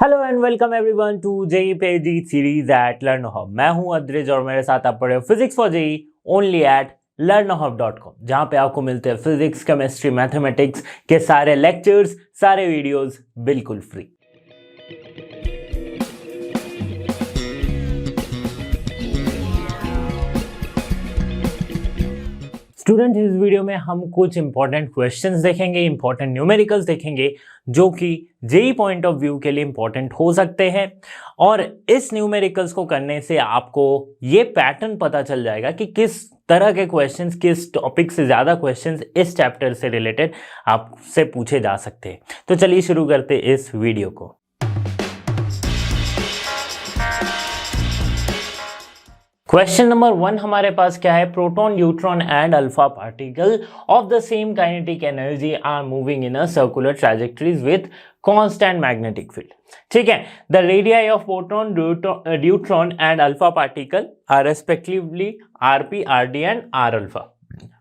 Hello and welcome everyone to JEE PG series at LearnHub. मैं हूं अद्रिज और मेरे साथ आप पढ़े हो physics for JEE only at learnerhub.com, जहां पे आपको मिलते हैं फिजिक्स, केमिस्ट्री, मैथमेटिक्स के सारे लेक्चर्स, सारे वीडियोस बिल्कुल फ्री। स्टूडेंट, इस वीडियो में हम कुछ इंपॉर्टेंट क्वेश्चंस देखेंगे, इंपॉर्टेंट न्यूमेरिकल्स देखेंगे जो कि जेई पॉइंट ऑफ व्यू के लिए इंपॉर्टेंट हो सकते हैं। और इस न्यूमेरिकल्स को करने से आपको ये पैटर्न पता चल जाएगा कि किस तरह के क्वेश्चंस, किस टॉपिक से ज़्यादा क्वेश्चंस इस चैप्टर से रिलेटेड आपसे पूछे जा सकते हैं। तो चलिए शुरू करते इस वीडियो को। क्वेश्चन नंबर 1 हमारे पास क्या है? Proton, neutron and alpha particle of the same kinetic energy are moving in a circular trajectories with constant magnetic field. ठीक है, the radii of proton, neutron and alpha particle are respectively rp, rd and r alpha.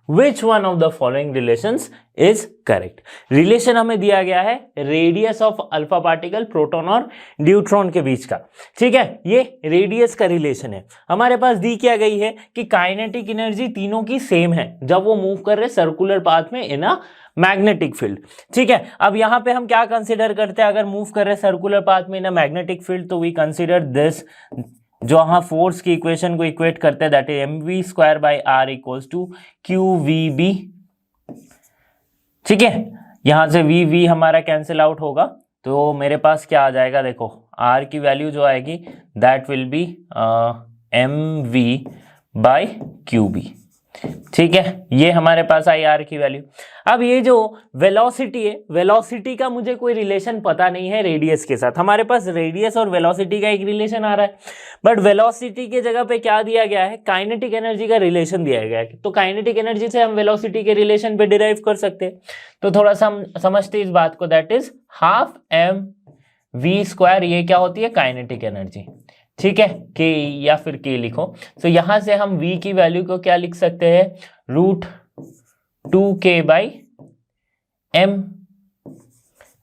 Which one of the following relations is correct? Relation हमें दिया गया है radius of alpha particle proton और neutron के बीच का। ठीक है, ये रेडियस का रिलेशन है। हमारे पास दी क्या गई है कि काइनेटिक एनर्जी तीनों की सेम है जब वो मूव कर रहे सर्कुलर पाथ में इन अ मैग्नेटिक फील्ड। ठीक है, अब यहाँ पे हम क्या कंसिडर करते हैं? अगर मूव कर रहे सर्कुलर पाथ में इन अ मैग्नेटिक फील्ड तो वी कंसिडर दिस, जो हम फोर्स की इक्वेशन को इक्वेट करते हैं, that is mv²/r equals to qvb। ठीक है, यहां से v हमारा कैंसिल आउट होगा तो मेरे पास क्या आ जाएगा? देखो r की वैल्यू जो आएगी दैट विल बी mv/qb। ठीक है, ये हमारे पास आई r की वैल्यू। अब ये जो वेलोसिटी है, वेलोसिटी का मुझे कोई रिलेशन पता नहीं है रेडियस के साथ। हमारे पास रेडियस और वेलोसिटी का एक रिलेशन आ रहा है, बट वेलोसिटी के जगह पे क्या दिया गया है? काइनेटिक एनर्जी का रिलेशन दिया गया है। तो काइनेटिक एनर्जी से हम वेलोसिटी के रिलेशन पे डिराइव कर सकते हैं। तो थोड़ा सा हम समझते इस बात को, दैट इज ½ mv²। ये क्या होती है? Kinetic energy. ठीक है, के या फिर के लिखो। तो यहां से हम v की वैल्यू को क्या लिख सकते हैं? √2k/m।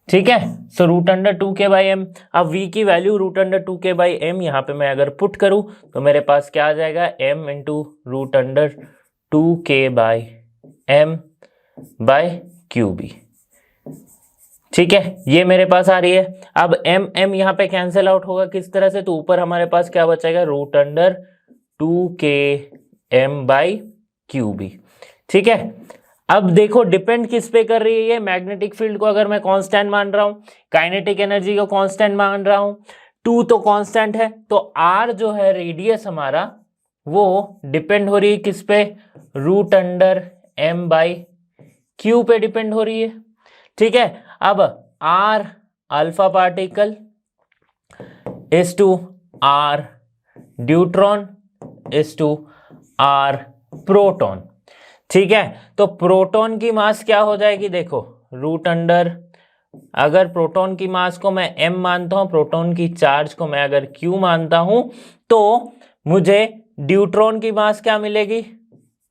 ठीक है, सो √2k/m। अब v की वैल्यू √2k/m यहां पे मैं अगर पुट करूं तो मेरे पास क्या आ जाएगा? m × √2k/m/qb। ठीक है, ये मेरे पास आ रही है। अब m यहाँ पे कैंसिल आउट होगा किस तरह से? तो ऊपर हमारे पास क्या बचेगा? √2km/qb। ठीक है, अब देखो डिपेंड किस पे कर रही है ये? मैग्नेटिक फील्ड को अगर मैं कांस्टेंट मान रहा हूं, काइनेटिक एनर्जी को कांस्टेंट मान रहा हूं, 2 तो कांस्टेंट है, तो r जो है रेडियस हमारा वो डिपेंड हो रही है किस पे? √m/q पे डिपेंड हो रही है। ठीक है, अब r alpha particle is to r neutron is to r proton. ठीक है, तो प्रोटॉन की मास क्या हो जाएगी? देखो अगर प्रोटॉन की मास को मैं m मानता हूं, प्रोटॉन की चार्ज को मैं अगर q मानता हूं, तो मुझे न्यूट्रॉन की मास क्या मिलेगी?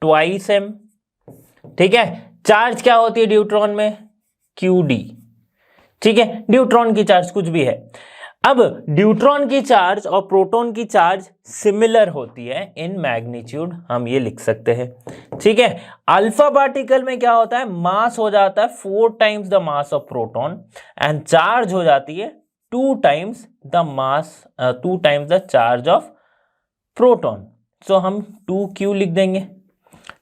2m। ठीक है, चार्ज क्या होती है न्यूट्रॉन में? qd। ठीक है, न्यूट्रॉन की चार्ज कुछ भी है। अब न्यूट्रॉन की चार्ज और प्रोटॉन की चार्ज सिमिलर होती है इन मैग्नीट्यूड, हम ये लिख सकते हैं। ठीक है, अल्फा पार्टिकल में क्या होता है? मास हो जाता है 4 times the mass of proton and charge हो जाती है 2 times the charge of proton. So हम 2q लिख देंगे।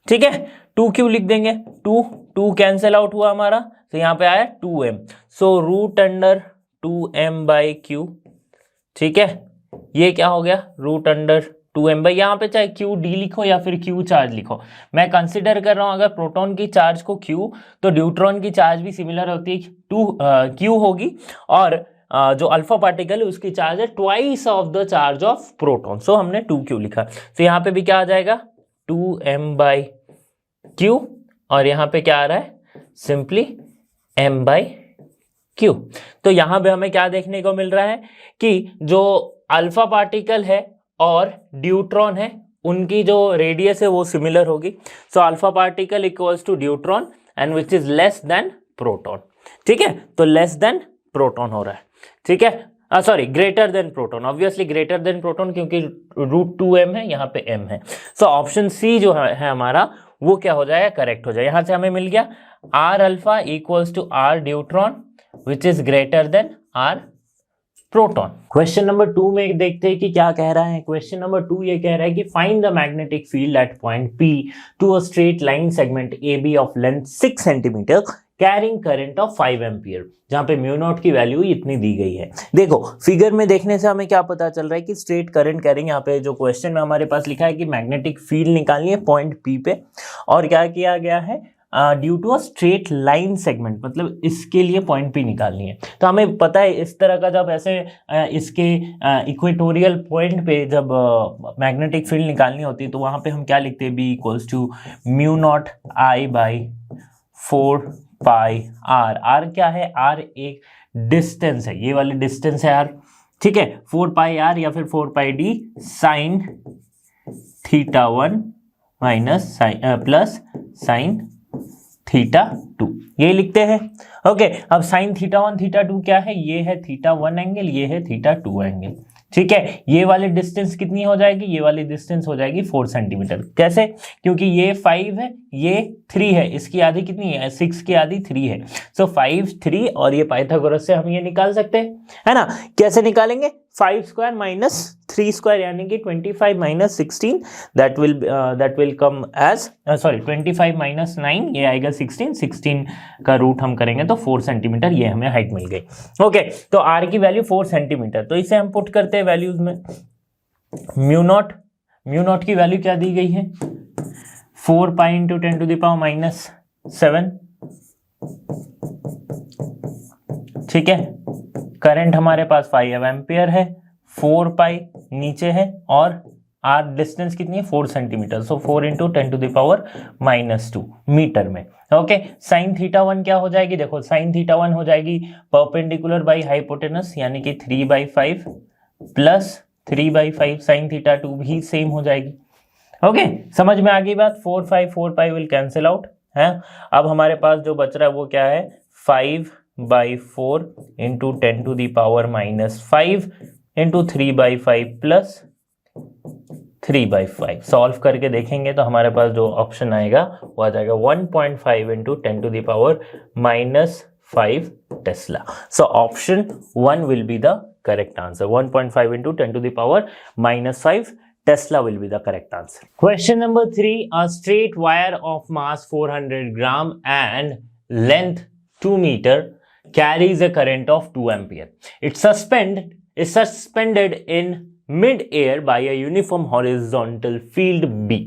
ठीक है, 2q लिख देंगे। 2 कैंसिल आउट हुआ हमारा, तो यहाँ पे आया 2m। सो √2m/q। ठीक है, ये क्या हो गया? √2m। यहाँ पे चाहे qd लिखो या फिर q चार्ज लिखो, मैं कंसिडर कर रहा हूं अगर प्रोटॉन की चार्ज को q, तो न्यूट्रॉन की चार्ज भी सिमिलर होती है, q होगी। और जो अल्फा पार्टिकल है उसकी चार्ज है twice of the charge of proton. So हमने 2q लिखा। तो यहाँ पे भी क्या आ जाएगा? 2m/q। और यहाँ पे क्या आ रहा है? Simply m/q। तो यहां पे हमें क्या देखने को मिल रहा है कि जो अल्फा पार्टिकल है और न्यूट्रॉन है, उनकी जो रेडियस है वो सिमिलर होगी। So alpha particle equals to neutron and which is less than proton. ठीक है, तो लेस देन प्रोटॉन हो रहा है। ठीक है, sorry greater than proton, obviously greater than proton क्योंकि √2m है, यहाँ पे m है। सो ऑप्शन सी जो है हमारा वो क्या हो जाएगा, करेक्ट हो जाएगा। यहाँ से हमें मिल गया R alpha equals to R deuteron which is greater than R proton. Question number 2 में देखते हैं कि क्या कह रहा है। क्वेश्चन नंबर 2 ये कह रहा है कि find the magnetic field at point P to a straight line segment AB of length 6 centimetre carrying current of 5 ampere, जहां पे म्यू नॉट की वैल्यू इतनी दी गई है। देखो फिगर में देखने से हमें क्या पता चल रहा है कि स्ट्रेट करंट कैरिंग, यहाँ पे जो क्वेश्चन में हमारे पास लिखा है कि मैग्नेटिक फील्ड निकालनी है पॉइंट P पे, और क्या किया गया है, due to a straight line segment, मतलब इसके लिए पॉइंट P निकालनी है। तो हमें पता है इस तरह का जब ऐसे इसके इक्वेटोरियल पॉइंट पे जब मैग्नेटिक फील्ड निकालनी होती है तो वहां पे हम क्या लिखते हैं, B equals to mu naught I by 4 pi R। R क्या है, R एक डिस्टेंस है, ये वाली डिस्टेंस है R, ठीक है। 4 पाई R या फिर 4 पाई D sign theta 1 minus plus sine theta 2, ये लिखते हैं। ओके, अब साइन थीटा 1 थीटा 2 क्या है, ये है थीटा 1 एंगल, ये है थीटा 2 एंगल, ठीक है। ये वाली डिस्टेंस कितनी हो जाएगी, ये वाली डिस्टेंस हो जाएगी 4 सेंटीमीटर। कैसे, क्योंकि ये 5 है, ये 3 है, इसकी आधी कितनी है, 6 की आधी 3 है। सो 5 3 और ये पाइथागोरस से हम ये निकाल सकते हैं, है ना। कैसे निकालेंगे, 5 स्क्वायर माइनस 3 स्क्वायर यानी कि 25 minus 16, that will come as sorry 25 minus 9 ये आएगा 16, 16 का रूट हम करेंगे तो 4 सेंटीमीटर, ये हमें हाइट मिल गई। ओके, तो R की वैल्यू 4 सेंटीमीटर, तो इसे हम पुट करते हैं वैल्यूज में। म्यू नॉट की वैल्यू क्या दी गई है, 4 pi into 10 to the power minus 7, ठीक है। करंट हमारे पास 5 एम्पियर है, 4 पाई नीचे है और R डिस्टेंस कितनी है, 4 centimetre, so 4 into 10 to the power minus 2 metre में। ओके, साइन थीटा 1 क्या हो जाएगी, देखो साइन थीटा 1 हो जाएगी परपेंडिकुलर बाई हाइपोटेनस यानी कि 3/5 प्लस 3/5, साइन थीटा 2 भी सेम हो जाएगी। ओके, समझ में आ गई बात। 4 पाई विल कैंसिल आउट है। अब हमारे पास जो बच रहा है वो क्या है, 5/4 into 10 to the power minus 5 into 3/5 plus 3/5। Solve करके देखेंगे तो हमारे पास जो ऑप्शन आएगा वो आ जाएगा 1.5 into 10 to the power minus 5 tesla. So option 1 will be the correct answer. 1.5 into 10 to the power minus 5 Tesla will be the correct answer. Question number 3. A straight wire of mass 400 gram and length 2 meter carries a current of 2 ampere. It's suspended in mid-air by a uniform horizontal field B.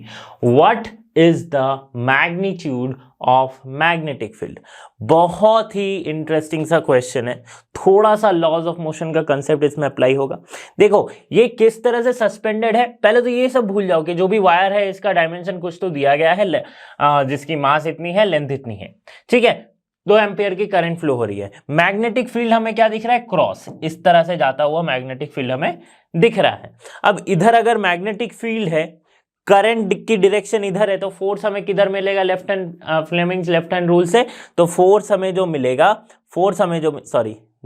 What is the magnitude of magnetic field? बहुत ही interesting सा question है, थोड़ा सा laws of motion का concept इसमें apply होगा। देखो ये किस तरह से सस्पेंडेड है, पहले तो ये सब भूल जाओ कि जो भी वायर है इसका डायमेंशन कुछ तो दिया गया है, जिसकी मास इतनी है, लेंथ इतनी है, ठीक है। 2 एम्पियर की करंट फ्लो हो रही है। मैग्नेटिक फील्ड हमें क्या दिख रहा है, क्रॉस, इस तरह से जाता हुआ मैग्नेटिक फील्ड हमें दिख रहा है। अब इधर अगर मैग्नेटिक फील्ड है, करंट की डायरेक्शन इधर है, तो फोर्स हमें किधर मिलेगा, left hand Fleming's left hand rule से, तो फोर्स हमें जो मिलेगा,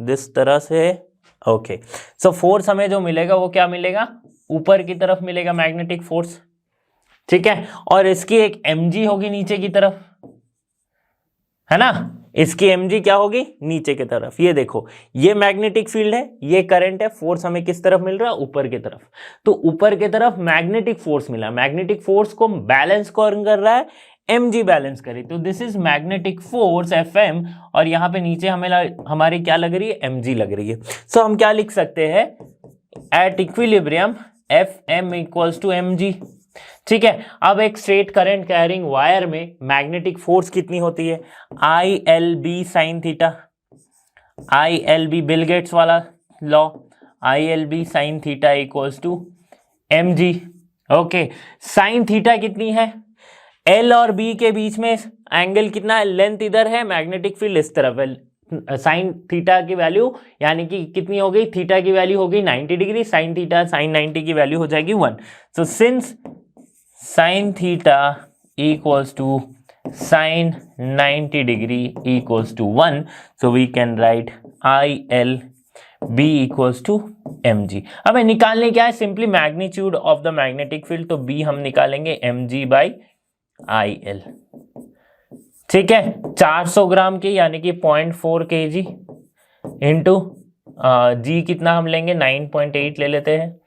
दिस तरह से, ओके, सो फोर्स हमें जो मिलेगा वो क्या मिलेगा, ऊपर की तरफ मिलेगा मैग्नेटिक फोर्स, ठीक है। और इसकी एक mg होगी नीचे की तरफ, है ना, इसकी mg क्या होगी, नीचे की तरफ। ये देखो ये मैग्नेटिक फील्ड है, ये करंट है, फोर्स हमें किस तरफ मिल रहा है, ऊपर की तरफ। तो ऊपर की तरफ मैग्नेटिक फोर्स मिला, मैग्नेटिक फोर्स को बैलेंस कौन कर रहा है, mg बैलेंस करी, तो this is magnetic force Fm, और यहाँ पे नीचे हमारी क्या लग रही है, mg लग रही है। सो हम क्या लिख सकते हैं, at equilibrium Fm equals to mg, ठीक है। अब एक स्ट्रेट करंट कैरिंग वायर में मैग्नेटिक फोर्स कितनी होती है, ILB sine theta, ILB Bill Gates वाला law, ILB sine theta equals to mg। Okay, sine theta कितनी है, L और B के बीच में एंगल कितना है, लेंथ इधर है, मैग्नेटिक फील्ड इस तरफ है। साइन थीटा की वैल्यू यानी कि कितनी हो गई, थीटा की वैल्यू हो गई 90 डिग्री, साइन थीटा साइन 90 की वैल्यू हो जाएगी 1। So since sine theta equals to sine 90 degree equals to 1, so we can write IL B equals to mg। हमें निकालने क्या है, simply magnitude of the magnetic field, तो B हम निकालेंगे mg बाई IL। ठीक है, 400 ग्राम की यानी कि 0.4 kg इंटू जी कितना हम लेंगे 9.8 ले लेते हैं,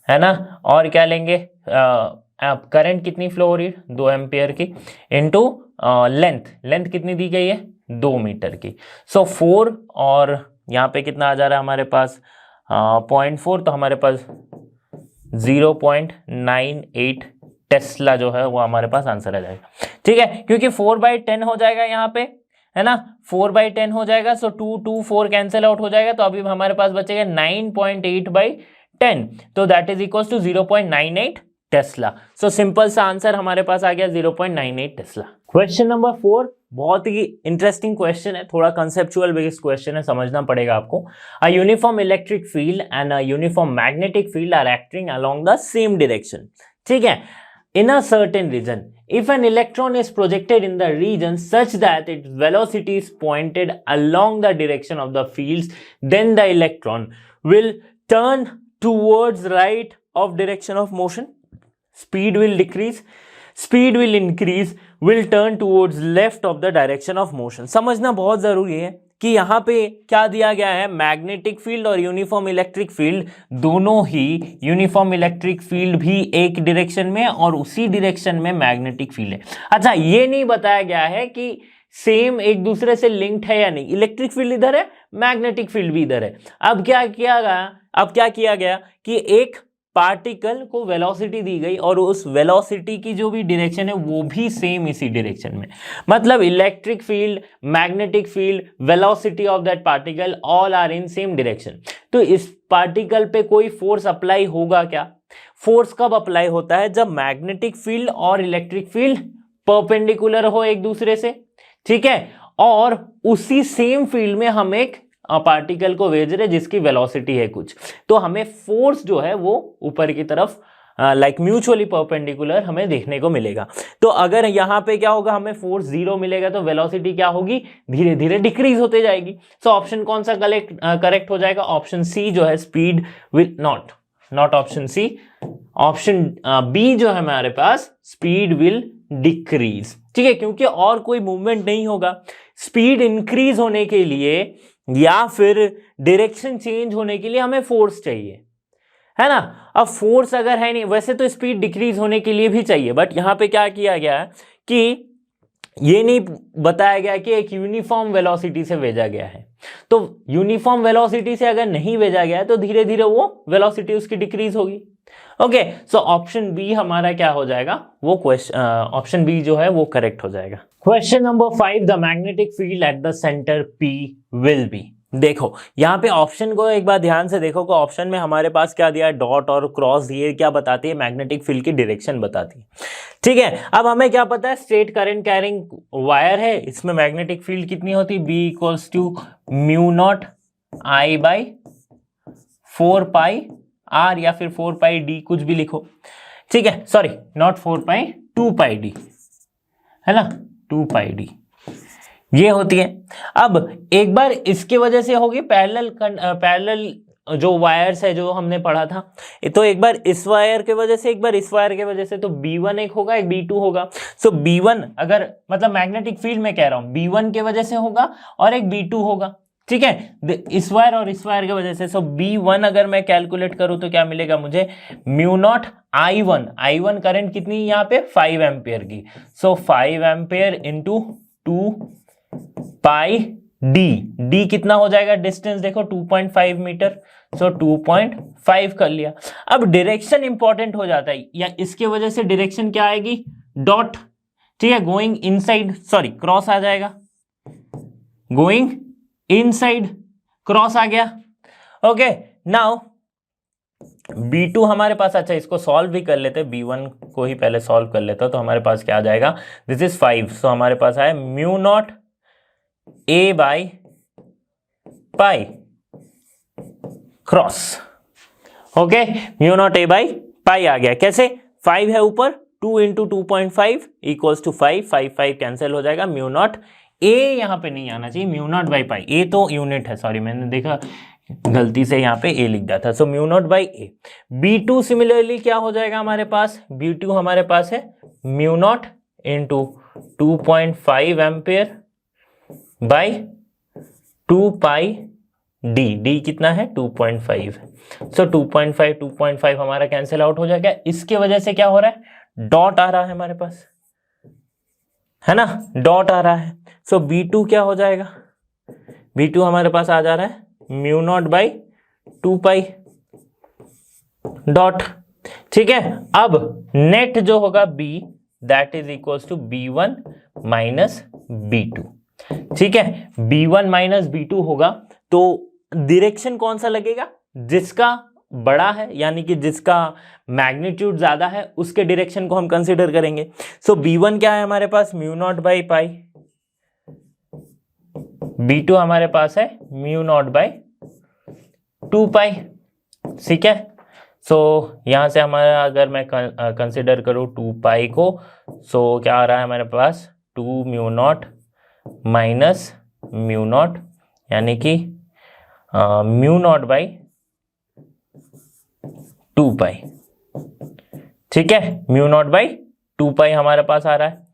है ना, और क्या लेंगे, करंट कितनी फ्लो हो रही है 2 एम्पियर की, इंटू लेंथ कितनी दी गई है 2 मीटर की। सो 4 और यहाँ पे कितना आ जा रहा है हमारे पास 0.4, तो हमारे पास 0.98 टेस्ला जो है वो हमारे पास आंसर आ जाएगा। ठीक है, क्योंकि 4/10 हो जाएगा यहाँ पे, है ना, 4/10 हो जाएगा, सो 2 4 कैंसिल आउट हो जाएगा, तो अभी हमारे पास बचेगा 9.8/10, तो that is equal to 0.98 tesla. So simple सा आंसर हमारे पास आ गया 0.98 टेस्ला। क्वेश्चन नंबर 4 बहुत ही इंटरेस्टिंग क्वेश्चन है, थोड़ा कंसेप्चुअल बेस्ड क्वेश्चन है, समझना पड़ेगा आपको। A uniform electric field and a uniform magnetic field are acting along the same direction. ठीक है, in a certain region, if an electron is projected in the region such that its velocity is pointed along the direction of the fields, then the electron will turn towards right of direction of motion, speed will decrease, speed will increase, will turn towards left of the direction of motion। समझना बहुत जरूरी है कि यहाँ पे क्या दिया गया है, मैग्नेटिक फील्ड और यूनिफॉर्म इलेक्ट्रिक फील्ड दोनों ही, यूनिफॉर्म इलेक्ट्रिक फील्ड भी एक डायरेक्शन में और उसी डायरेक्शन में मैग्नेटिक फील्ड है। अच्छा, ये नहीं बताया गया है कि सेम एक दूसरे से लिंक्ड है या नहीं, इलेक्ट्रिक फील्ड इधर है, मैग्नेटिक फील्ड भी इधर है। अब क्या किया गया कि एक पार्टिकल को वेलोसिटी दी गई और उस वेलोसिटी की जो भी डायरेक्शन है वो भी सेम इसी डायरेक्शन में, मतलब electric field, magnetic field, velocity of that particle all are in same direction. तो इस पार्टिकल पे कोई फोर्स अप्लाई होगा क्या? फोर्स कब अप्लाई होता है? जब मैग्नेटिक फील्ड और इलेक्ट्रिक फील्ड परपेंडिकुलर हो एक दूसरे से। ठीक है, और उसी सेम फील्ड में हम एक पार्टिकल को भेज रहे जिसकी वेलोसिटी है कुछ, तो हमें फोर्स जो है वो ऊपर की तरफ लाइक म्यूचुअली परपेंडिकुलर हमें देखने को मिलेगा। तो अगर यहाँ पे क्या होगा, हमें फोर्स 0 मिलेगा तो वेलोसिटी क्या होगी, धीरे धीरे डिक्रीज होते जाएगी। सो ऑप्शन कौन सा करेक्ट हो जाएगा? ऑप्शन सी जो है, speed will not option C, option B जो है हमारे पास, स्पीड विल डिक्रीज। ठीक है, क्योंकि और कोई मूवमेंट नहीं होगा। स्पीड इंक्रीज होने के लिए या फिर डायरेक्शन चेंज होने के लिए हमें फोर्स चाहिए, है ना। अब फोर्स अगर है नहीं, वैसे तो स्पीड डिक्रीज होने के लिए भी चाहिए, बट यहां पे क्या किया गया है कि ये नहीं बताया गया कि एक यूनिफॉर्म वेलोसिटी से भेजा गया है। तो यूनिफॉर्म वेलोसिटी से अगर नहीं भेजा गया है तो धीरे धीरे वो वेलोसिटी उसकी डिक्रीज होगी। ओके, सो ऑप्शन बी हमारा क्या हो जाएगा, वो क्वेश्चन ऑप्शन बी जो है वो करेक्ट हो जाएगा। Question number 5, the magnetic field at the centre P will be. देखो यहाँ पे ऑप्शन को एक बार ध्यान से देखो कि ऑप्शन में हमारे पास क्या दिया है, डॉट और क्रॉस, ये क्या बताती है, मैग्नेटिक फील्ड की डायरेक्शन बताती है। ठीक है, अब हमें क्या पता है, स्ट्रेट करंट कैरिंग वायर है, इसमें मैग्नेटिक फील्ड कितनी होती है, B equals to μ0 I by 4π R या फिर 4π D, कुछ भी लिखो। ठीक है, सॉरी नॉट 4π, 2π D, है ना, 2π D ये होती है। अब एक बार इसके वजह से होगी पैरेलल जो वायर्स है जो हमने पढ़ा था, तो एक बार इस वायर के वजह से, एक बार इस वायर के वजह से, तो B1 एक होगा, एक B2 होगा। सो B1 अगर मतलब मैग्नेटिक फील्ड में कह रहा हूं, B1 के वजह से होगा और एक B2 होगा। ठीक है, इस वायर और इस वायर की वजह से। सो B1 अगर मैं कैलकुलेट करूं तो क्या मिलेगा मुझे, μ0 I1 करंट कितनी यहाँ पे 5 एम्पियर की। सो 5 एम्पियर इंटू 2π D कितना हो जाएगा, डिस्टेंस देखो 2.5 मीटर। सो 2.5 कर लिया। अब डायरेक्शन इंपॉर्टेंट हो जाता है, या इसके वजह से डायरेक्शन क्या आएगी, डॉट। ठीक है, गोइंग इनसाइड, सॉरी क्रॉस आ जाएगा, गोइंग इनसाइड, क्रॉस आ गया। ओके, नाउ B2 हमारे पास, अच्छा इसको सॉल्व भी कर लेते हैं, B1 को ही पहले सॉल्व कर लेता, तो हमारे पास क्या आ जाएगा, दिस इज 5। सो हमारे पास आया μ0 A by pi cross. Okay, μ0 A by pi आ गया। कैसे, 5 है ऊपर, 2 इंटू 2.5 इक्वल्स टू 5 कैंसिल हो जाएगा। μ0 A यहाँ पे नहीं आना चाहिए, μ0 बाई पाई, A तो यूनिट है, सॉरी मैंने देखा गलती से यहाँ पे ए लिख दिया था, so mu naught by A. B2 similarly क्या हो जाएगा हमारे पास, B2 हमारे पास है mu not into 2.5 ampere by 2 pi D कितना है 2.5, सो 2.5 हमारा कैंसिल आउट हो जाएगा। इसके वजह से क्या हो रहा है, डॉट आ रहा है हमारे पास, है ना, डॉट आ रहा है। सो B2 क्या हो जाएगा, B2 हमारे पास आ जा रहा है mu naught by 2 pi dot. ठीक है, अब नेट जो होगा B that is equals to B1 minus B2। ठीक है, B1 माइनस B2 होगा, तो डायरेक्शन कौन सा लगेगा, जिसका बड़ा है यानी कि जिसका मैग्नीट्यूड ज्यादा है उसके डायरेक्शन को हम कंसीडर करेंगे। सो B1 क्या है हमारे पास mu naught by pi, B2 हमारे पास है म्यू नॉट बाई 2 पाई। ठीक है, सो यहां से हमारा अगर मैं कंसिडर करूं 2 पाई को, सो क्या आ रहा है हमारे पास 2 mu naught minus mu naught, यानी कि म्यू नॉट बाई 2 पाई। ठीक है, म्यू नॉट बाई 2 पाई हमारे पास आ रहा है।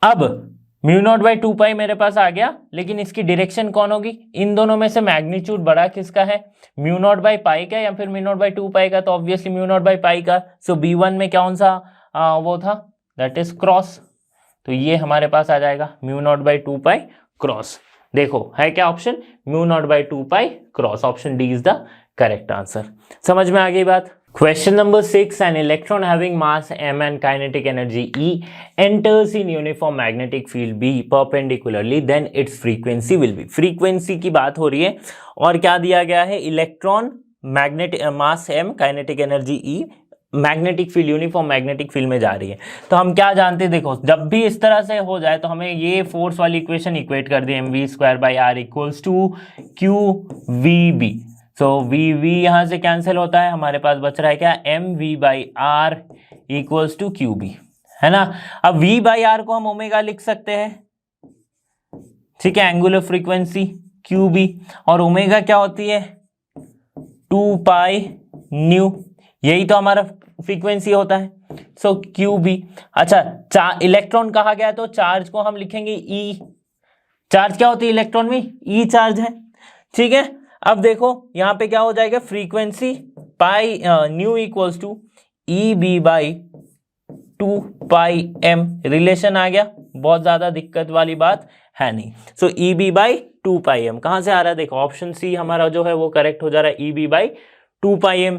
अब म्यू नॉट बाई 2 पाई मेरे पास आ गया, लेकिन इसकी डायरेक्शन कौन होगी, इन दोनों में से मैग्नीट्यूड बड़ा किसका है, म्यू नॉट बाई पाई का या फिर म्यू नॉट बाई 2 पाई का, तो ऑब्वियसली म्यू नॉट बाई पाई का। सो B1 में कौन सा वो था, दैट इज क्रॉस, तो ये हमारे पास आ जाएगा mu naught by 2 pi cross. देखो है क्या option, mu naught by 2 pi cross, option D is the correct answer. समझ में आ गई बात। Question number 6, an electron having mass m and kinetic energy E enters in uniform magnetic field B perpendicularly, then its frequency will be। frequency की बात हो रही है और क्या दिया गया है, इलेक्ट्रॉन मैग्नेटिक मास m kinetic energy E magnetic field uniform magnetic field में जा रही है। तो हम क्या जानते हैं, देखो जब भी इस तरह से हो जाए तो हमें ये फोर्स वाली इक्वेशन इक्वेट कर दी, mv²/r equals to qvb। So we यहां से कैंसिल होता है, हमारे पास बच रहा है क्या, mv/r इक्वल्स टू qb, है ना। अब v/r को हम ओमेगा लिख सकते हैं, ठीक है, एंगुलर फ्रीक्वेंसी qb, और ओमेगा क्या होती है 2 पाई न्यू, यही तो हमारा फ्रीक्वेंसी होता है। सो qb। अच्छा, इलेक्ट्रॉन कहा गया तो चार्ज को हम लिखेंगे e, चार्ज क्या होती है इलेक्ट्रॉन में, e चार्ज है। ठीक है, अब देखो यहां पे क्या हो जाएगा, frequency pi nu equals to EB/2 pi m, relation आ गया, बहुत ज्यादा दिक्कत वाली बात है नहीं। सो EB/2 पाई m कहां से आ रहा है, देखो ऑप्शन सी हमारा जो है वो करेक्ट हो जा रहा है, EB/2 पाई m,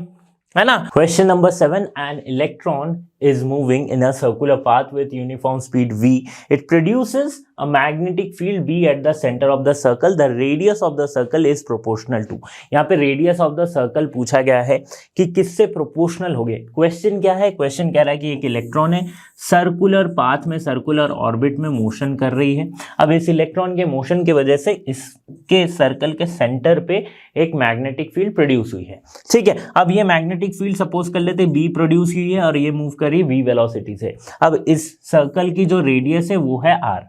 है ना। Question number 7, an electron is moving in a circular path with uniform speed v. It produces a magnetic field B at the center of the circle. The radius of the circle is proportional to। यहाँ पे radius of the circle पूछा गया है कि किससे proportional हो गए। Question क्या है, क्वेश्चन कह रहा है कि एक इलेक्ट्रॉन है सर्कुलर पाथ में, सर्कुलर ऑर्बिट में मोशन कर रही है। अब इस इलेक्ट्रॉन के मोशन की वजह से इसके सर्कल के सेंटर पे एक मैग्नेटिक फील्ड प्रोड्यूस हुई है। ठीक है, अब ये मैग्नेटिक फील्ड सपोज कर लेते B प्रोड्यूस हुई है और ये मूव करी v वेलोसिटी से। अब इस सर्कल की जो रेडियस है वो है r,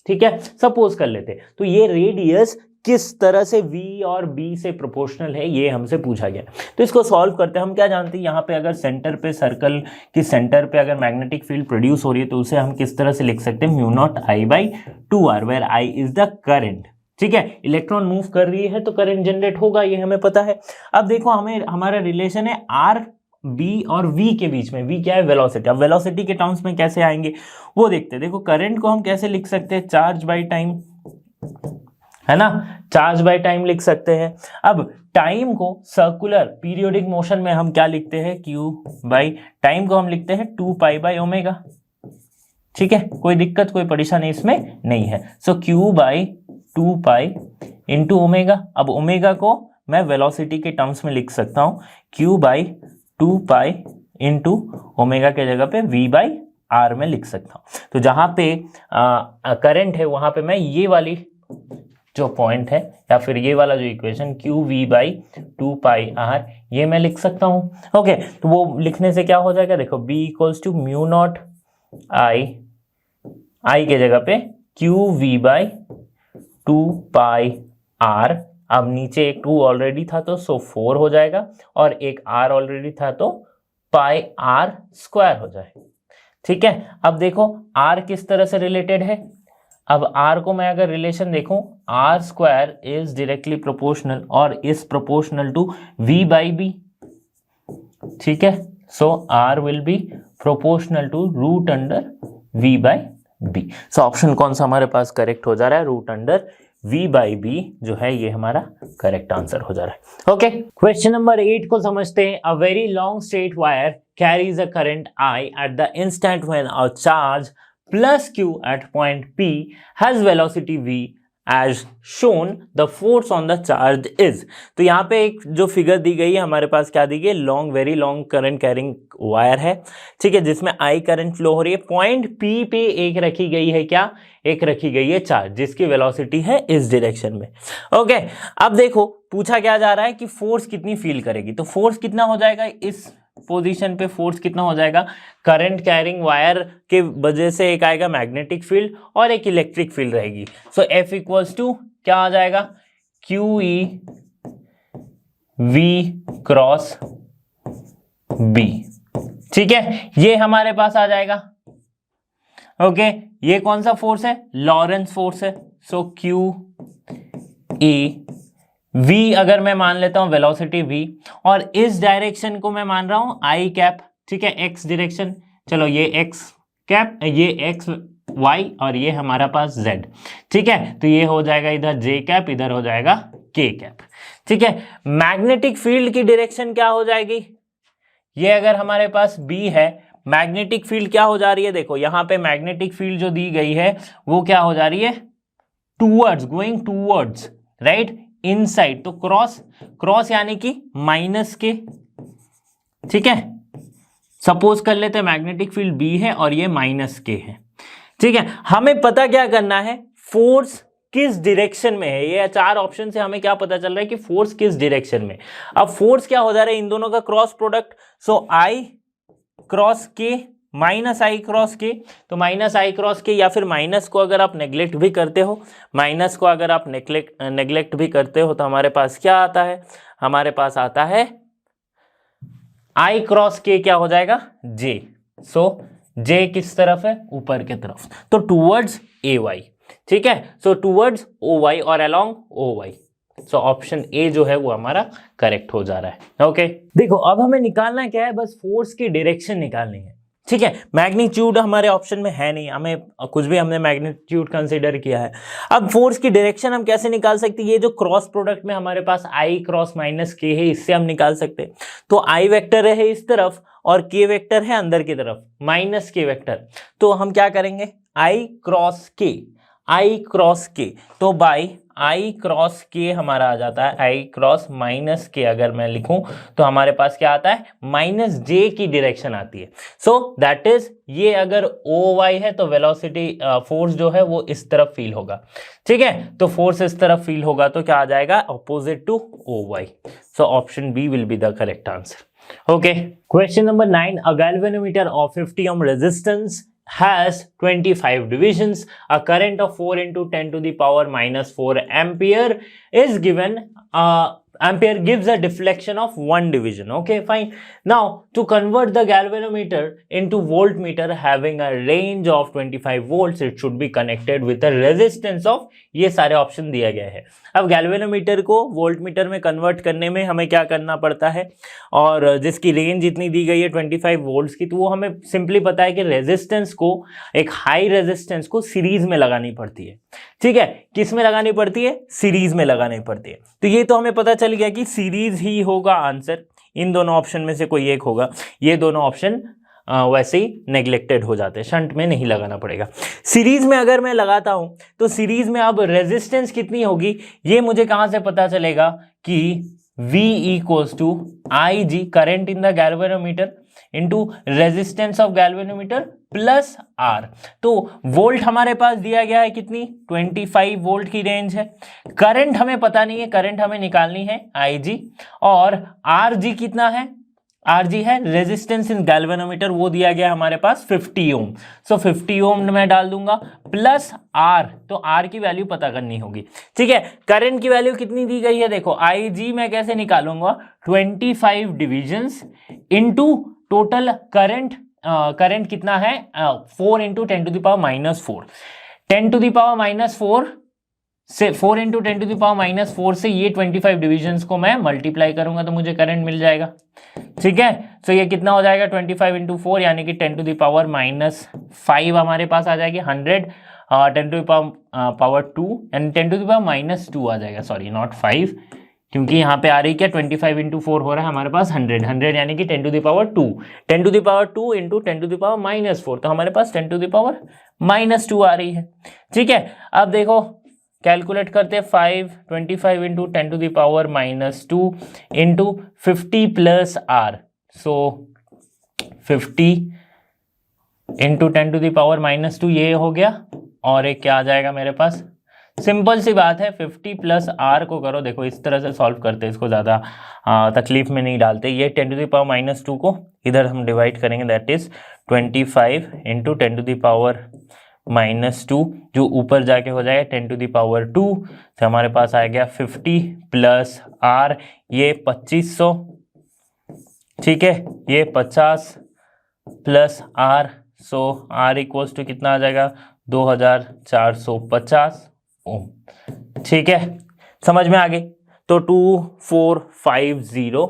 ठीक है, सपोज कर लेते। तो ये रेडियस किस तरह से v और b से प्रोपोर्शनल है ये हमसे पूछा गया। तो इसको सॉल्व करते हैं। हम क्या जानते हैं, यहाँ पे अगर सेंटर पे, सर्कल की सेंटर पे अगर मैग्नेटिक फील्ड प्रोड्यूस हो रही है तो उसे हम किस तरह से लिख सकते हैं, mu naught I/2r, where I is the current. ठीक है, इलेक्ट्रॉन मूव कर रही है तो करंट जनरेट होगा, ये हमें पता है। अब देखो हमें हमारा रिलेशन है r b और v के बीच में, v क्या है वेलोसिटी। अब वेलोसिटी के टर्म्स में कैसे आएंगे वो देखते हैं। देखो करंट को हम कैसे लिख सकते हैं, चार्ज बाय टाइम, है ना, चार्ज बाय टाइम लिख सकते हैं। अब टाइम को सर्कुलर पीरियोडिक मोशन में हम क्या लिखते हैं, q बाय टाइम को हम लिखते हैं 2 पाई बाय ओमेगा। ठीक है, कोई दिक्कत कोई परेशानी इसमें नहीं है। So q by 2 pi into omega. अब ओमेगा को मैं वेलोसिटी के टर्म्स में लिख सकता हूं, q by 2 pi into omega के जगह पे v/r में लिख सकता हूं। तो जहां पे करंट है वहां पे मैं ये वाली जो पॉइंट है या फिर ये वाला जो इक्वेशन qv/2 पाई r ये मैं लिख सकता हूं। ओके, तो वो लिखने से क्या हो जाएगा, देखो b equals to mu naught I के जगह पे qv/2 पाई r अब नीचे एक 2 ऑलरेडी था तो 4 हो जाएगा, और एक r ऑलरेडी था तो पाई r स्क्वायर हो जाए। ठीक है, अब देखो r किस तरह से रिलेटेड है। अब r को मैं अगर रिलेशन देखूं, r square is directly proportional और is proportional to v by B. ठीक है, so r will be proportional to root under v by B. So option कौन सा हमारे पास करेक्ट हो जा रहा है, root under v by B जो है ये हमारा करेक्ट आंसर हो जा रहा है। ओके, क्वेश्चन नंबर 8 को समझते हैं। A very long straight wire carries a current I at the instant when a charge plus q at point P has velocity v as shown, the force on the charge is। तो यहाँ पे एक जो figure दी गई है हमारे पास, क्या दी गई है, long, very long current carrying wire है। ठीक है, जिसमें I करंट फ्लो हो रही है। पॉइंट P पे एक रखी गई है, क्या, एक रखी गई है चार्ज, जिसकी वेलोसिटी है इस डायरेक्शन में। ओके, अब देखो पूछा क्या जा रहा है कि फोर्स कितनी फील करेगी। तो फोर्स कितना हो जाएगा, इस पोजीशन पे फोर्स कितना हो जाएगा, करंट कैरिंग वायर के वजह से एक आएगा मैग्नेटिक फील्ड और एक इलेक्ट्रिक फील्ड रहेगी। सो F इक्वल्स टू क्या आ जाएगा, QE V क्रॉस B। ठीक है, ये हमारे पास आ जाएगा। ओके, ये कौन सा फोर्स है, लॉरेंस फोर्स है। सो QE v अगर मैं मान लेता हूं वेलोसिटी v, और इस डायरेक्शन को मैं मान रहा हूं I कैप। ठीक है, x डायरेक्शन, चलो ये x कैप, ये x y और ये हमारा पास z। ठीक है, तो ये हो जाएगा इधर j कैप, इधर हो जाएगा k कैप। ठीक है, मैग्नेटिक फील्ड की डायरेक्शन क्या हो जाएगी, ये अगर हमारे पास b है, मैग्नेटिक फील्ड क्या हो जा रही है, देखो यहां पे मैग्नेटिक फील्ड जो दी गई है वो क्या हो जा रही है, towards, going towards, right, inside. तो क्रॉस, क्रॉस यानी कि माइनस के। ठीक है, सपोज कर लेते हैं मैग्नेटिक फील्ड बी है और ये माइनस के है। ठीक है, हमें पता क्या करना है, फोर्स किस डायरेक्शन में है। ये 4 ऑप्शन से हमें क्या पता चल रहा है कि फोर्स किस डायरेक्शन में। अब फोर्स क्या हो जा रहा है, इन दोनों का क्रॉस प्रोडक्ट। सो आई क्रॉस के माइनस आई क्रॉस के, तो माइनस आई क्रॉस के, या फिर माइनस को अगर आप नेग्लेक्ट भी करते हो, माइनस को अगर आप नेग्लेक्ट भी करते हो तो हमारे पास क्या आता है, हमारे पास आता है आई क्रॉस के क्या हो जाएगा, जे। सो जे किस तरफ है, ऊपर की तरफ, तो टूवर्ड्स ए वाई। ठीक है, सो टूवर्ड्स ओ वाई और along O Y. So option A जो है वो हमारा करेक्ट हो जा रहा है। ओके, देखो अब हमें निकालना क्या है, बस फोर्स की डायरेक्शन निकालनी है। ठीक है, मैग्नीट्यूड हमारे ऑप्शन में है नहीं, हमें कुछ भी हमने मैग्नीट्यूड कंसीडर किया है। अब फोर्स की डायरेक्शन हम कैसे निकाल सकते हैं, ये जो क्रॉस प्रोडक्ट में हमारे पास आई क्रॉस माइनस के है, इससे हम निकाल सकते हैं। तो आई वेक्टर है इस तरफ और के वेक्टर है अंदर की तरफ, माइनस के वेक्टर। तो हम क्या करेंगे, आई क्रॉस के, आई क्रॉस के, तो बाई आई क्रॉस के हमारा आ जाता है आई क्रॉस माइनस के। अगर मैं लिखूं तो हमारे पास क्या आता है, माइनस जे की डायरेक्शन आती है। सो दैट इज, ये अगर ओ वाई है तो वेलोसिटी फोर्स जो है वो इस तरफ फील होगा। ठीक है, तो फोर्स इस तरफ फील होगा तो क्या आ जाएगा, opposite to O Y. So option B will be the correct answer. Okay, question number 9, a galvanometer of 50 ohm resistance has 25 divisions. A current of 4 into 10 to the power minus 4 ampere is given. Ampere gives a deflection of 1 division. Okay, fine. Now to convert the galvanometer into voltmeter having a range of 25 volts, it should be connected with a resistance of, ये सारे option दिया गया है। अब galvanometer को voltmeter में convert करने में हमें क्या करना पड़ता है, और जिसकी रेंज इतनी दी गई है 25 वोल्ट्स की, तो वो हमें सिंपली पता है कि रेजिस्टेंस को, एक हाई रेजिस्टेंस को सीरीज में लगानी पड़ती है। ठीक है, किस में लगानी पड़ती है, सीरीज में लगानी पड़ती है। तो ये तो हमें पता चल गया कि सीरीज ही होगा आंसर, इन दोनों ऑप्शन में से कोई एक होगा। ये दोनों ऑप्शन वैसे ही नेग्लेक्टेड हो जाते हैं, शंट में नहीं लगाना पड़ेगा। सीरीज में अगर मैं लगाता हूं तो सीरीज में अब रेजिस्टेंस कितनी होगी, ये मुझे कहां से पता चलेगा कि V equals to I G, current in the galvanometer into resistance of galvanometer plus R. तो वोल्ट हमारे पास दिया गया है कितनी, 25 वोल्ट की रेंज है। करंट हमें पता नहीं है, करंट हमें निकालनी है आई जी, और आर जी कितना है, Rg है रेजिस्टेंस इन गैल्वेनोमीटर, वो दिया गया हमारे पास 50 ओम। सो 50 ओम मैं डाल दूंगा प्लस R, तो R की वैल्यू पता करनी होगी। ठीक है, करंट की वैल्यू कितनी दी गई है, देखो Ig मैं कैसे निकालूंगा, 25 divisions into total current, current कितना है 4 into 10 to the power minus 4, 10 to the power minus 4 से 4 into 10 to the power minus 4 से ये 25 डिविजन्स को मैं मल्टीप्लाई करूंगा तो मुझे करंट मिल जाएगा। ठीक है, तो ये कितना हो जाएगा 25 इंटू 4 यानी कि 10 टू द पावर माइनस 5 हमारे पास आ जाएगी, 100 10 to the power 2 and 10 to the power minus 2 आ जाएगा, सॉरी नॉट 5, क्योंकि यहाँ पे आ रही क्या 25 इंटू 4 हो रहा है हमारे पास 100, 100 यानी कि 10 to the power 2, 10 to the power 2 into 10 to the power minus 4, तो हमारे पास 10 टू द पावर माइनस 2 आ रही है। ठीक है, अब देखो कैलकुलेट करते हैं 25 into 10 to the power minus 2 into 50 plus R, so 50 into 10 to the power minus 2 ये हो गया, और एक क्या आ जाएगा मेरे पास, सिंपल सी बात है 50 प्लस आर को करो, देखो इस तरह से सॉल्व करते हैं, इसको ज़्यादा तकलीफ में नहीं डालते, ये 10 टू द पावर माइनस 2 को इधर हम डिवाइड करेंगे, that is 25 into 10 to the power minus 2, जो ऊपर जाके हो जाएगा 10 टू द पावर 2, तो हमारे पास आ गया 50 प्लस आर, ये 2500, ठीक है, ये 50 plus R, so R equals to कितना आ जाएगा 2450 ओम। ठीक है, समझ में आ गई, तो 2450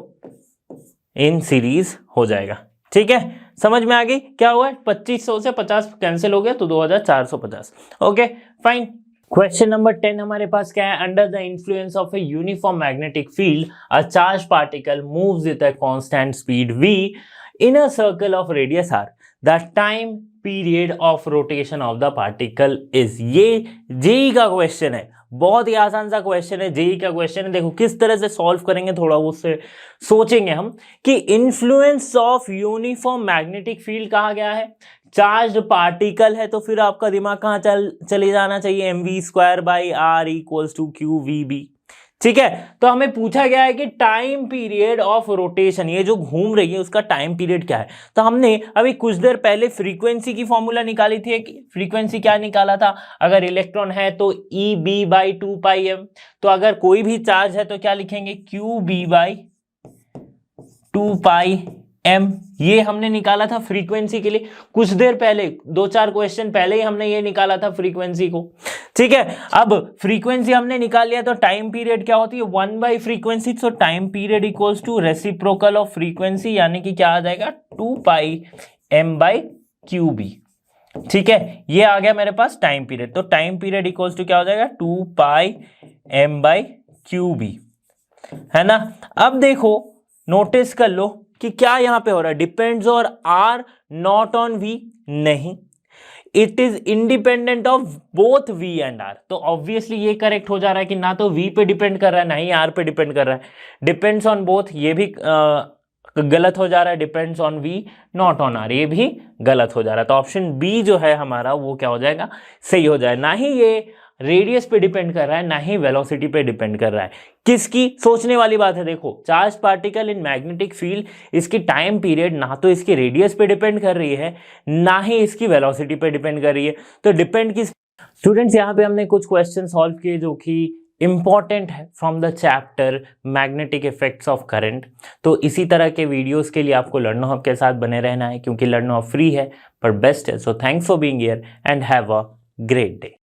इन सीरीज हो जाएगा। ठीक है, समझ में आ गई क्या हुआ, 2500 से 50 कैंसिल हो गया तो 2450। Okay fine. क्वेश्चन नंबर 10 हमारे पास क्या है, under the influence of a uniform magnetic field a charge particle moves with a constant speed v in a circle of radius r, the time period of rotation of the particle is। ये JEE का question है, बहुत ही आसान सा question है, JEE का question है। देखो किस तरह से सॉल्व करेंगे, थोड़ा उससे सोचेंगे हम कि influence of uniform magnetic field कहा गया है, चार्ज पार्टिकल है, तो फिर आपका दिमाग कहाँ चले जाना चाहिए, mv² by R equals to qvb। ठीक है, तो हमें पूछा गया है कि टाइम पीरियड ऑफ रोटेशन, ये जो घूम रही है उसका टाइम पीरियड क्या है। तो हमने अभी कुछ देर पहले फ्रीक्वेंसी की फॉर्मूला निकाली थी, फ्रीक्वेंसी क्या निकाला था, अगर इलेक्ट्रॉन है तो EB बाई 2πm, तो अगर कोई भी चार्ज है तो क्या लिखेंगे QB बाई 2πm, ये हमने निकाला था फ्रीक्वेंसी के लिए कुछ देर पहले, 2-4 क्वेश्चन पहले ही हमने ये निकाला था फ्रीक्वेंसी को। ठीक है, अब फ्रीक्वेंसी हमने निकाल लिया तो टाइम पीरियड क्या होती है 1 by frequency, so time period equals to reciprocal of frequency, यानी कि क्या आ जाएगा 2πm बाई QB। ठीक है, ये आ गया मेरे पास टाइम पीरियड, तो टाइम पीरियड इक्वल्स टू क्या हो जाएगा 2πm बाई QB, है ना। अब देखो नोटिस कर लो कि क्या यहां पे हो रहा है, डिपेंड्स और आर नॉट ऑन वी, नहीं, it is independent of both V and R. तो ऑब्वियसली ये करेक्ट हो जा रहा है कि ना तो वी पे डिपेंड कर रहा है ना ही आर पे डिपेंड कर रहा है, डिपेंड्स ऑन बोथ ये भी गलत हो जा रहा है, depends on V not on R ये भी गलत हो जा रहा है। तो ऑप्शन बी जो है हमारा वो क्या हो जाएगा, सही हो जाए, ना ही ये रेडियस पे डिपेंड कर रहा है ना ही वेलोसिटी पे डिपेंड कर रहा है। किसकी, सोचने वाली बात है। देखो charge particle in magnetic field, इसकी टाइम पीरियड ना तो इसकी रेडियस पे डिपेंड कर रही है ना ही इसकी वेलोसिटी पे डिपेंड कर रही है, तो डिपेंड किस। स्टूडेंट्स यहाँ पे हमने कुछ क्वेश्चन सॉल्व किए जो कि इंपॉर्टेंट है from the chapter magnetic effects of current. तो इसी तरह के वीडियोस के लिए आपको लर्नो हब के साथ बने रहना है, क्योंकि लर्नो हब फ्री है पर बेस्ट है। So thanks for being here and have a great day.